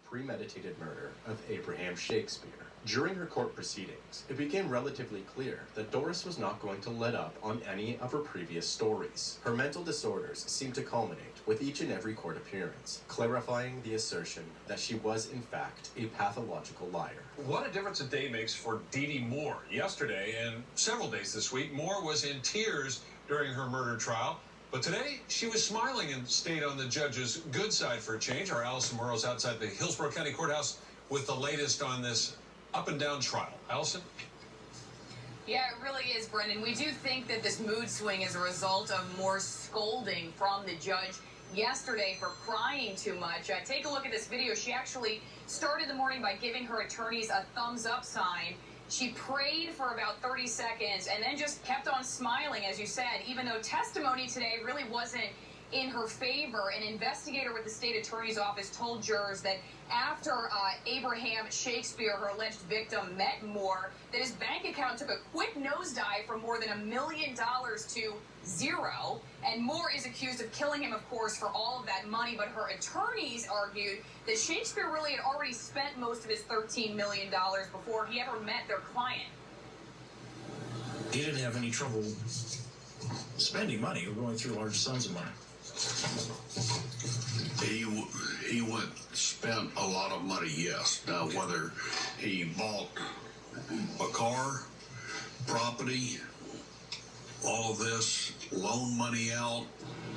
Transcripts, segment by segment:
premeditated murder of Abraham Shakespeare. During her court proceedings, it became relatively clear that Doris was not going to let up on any of her previous stories. Her mental disorders seemed to culminate with each and every court appearance, clarifying the assertion that she was in fact a pathological liar. What a difference a day makes for Dee Dee Moore. Yesterday and several days this week, Moore was in tears during her murder trial. But today, she was smiling and stayed on the judge's good side for a change. Our Allison Morrow's outside the Hillsborough County Courthouse with the latest on this up-and-down trial. Allison? Yeah, it really is, Brendan. We do think that this mood swing is a result of more scolding from the judge yesterday for crying too much. Take a look at this video. She actually started the morning by giving her attorneys a thumbs-up sign. She prayed for about 30 seconds and then just kept on smiling, as you said, even though testimony today really wasn't in her favor. An investigator with the state attorney's office told jurors that after Abraham Shakespeare, her alleged victim, met Moore, that his bank account took a quick nosedive from more than $1 million to zero. And Moore is accused of killing him, of course, for all of that money. But her attorneys argued that Shakespeare really had already spent most of his $13 million before he ever met their client. He didn't have any trouble spending money or going through large sums of money. He spent a lot of money, yes. Now, whether he bought a car, property, all of this, loan money out.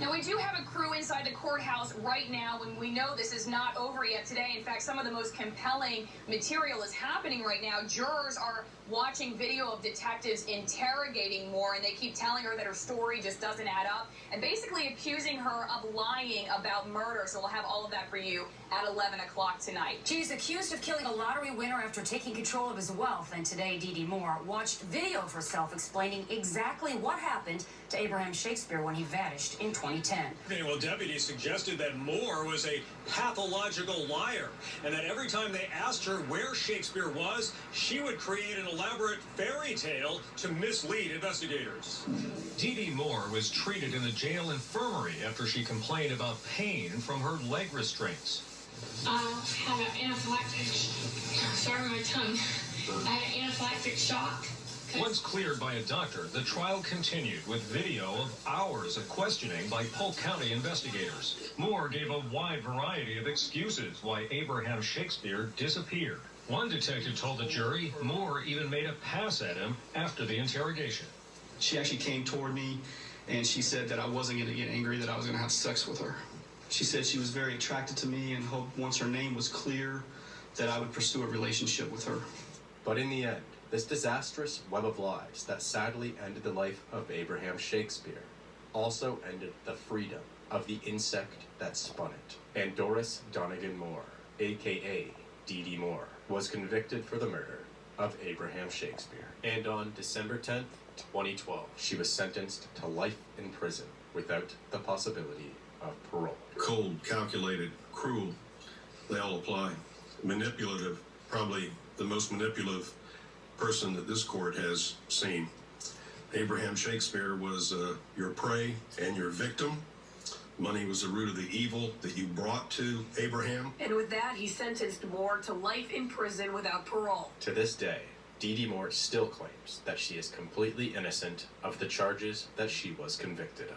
Now, we do have a crew inside the courthouse right now, and we know this is not over yet today. In fact, some of the most compelling material is happening right now. Jurors are watching video of detectives interrogating Moore, and they keep telling her that her story just doesn't add up, and basically accusing her of lying about murder. So we'll have all of that for you at 11 o'clock tonight. She's accused of killing a lottery winner after taking control of his wealth, and today Dee Dee Moore watched video of herself explaining exactly what happened to Abraham Shakespeare when he vanished in 2010. Well, deputies suggested that Moore was a pathological liar, and that every time they asked her where Shakespeare was, she would create an elaborate fairy tale to mislead investigators. Dee Dee Moore was treated in the jail infirmary after she complained about pain from her leg restraints. I had an anaphylactic, sorry, my tongue. I had an anaphylactic shock. Once cleared by a doctor, the trial continued with video of hours of questioning by Polk County investigators. Moore gave a wide variety of excuses why Abraham Shakespeare disappeared. One detective told the jury Moore even made a pass at him after the interrogation. She actually came toward me and she said that I wasn't going to get angry, that I was going to have sex with her. She said she was very attracted to me and hoped once her name was clear that I would pursue a relationship with her. But in the end, this disastrous web of lies that sadly ended the life of Abraham Shakespeare also ended the freedom of the insect that spun it. And Doris Donegan Moore, a.k.a. Dee Dee Moore, was convicted for the murder of Abraham Shakespeare. And on December 10th, 2012, she was sentenced to life in prison without the possibility of parole. Cold, calculated, cruel, they all apply. Manipulative, probably the most manipulative person that this court has seen. Abraham Shakespeare was your prey and your victim. Money was the root of the evil that you brought to Abraham. And with that, he sentenced Moore to life in prison without parole. To this day, Dee Dee Moore still claims that she is completely innocent of the charges that she was convicted of.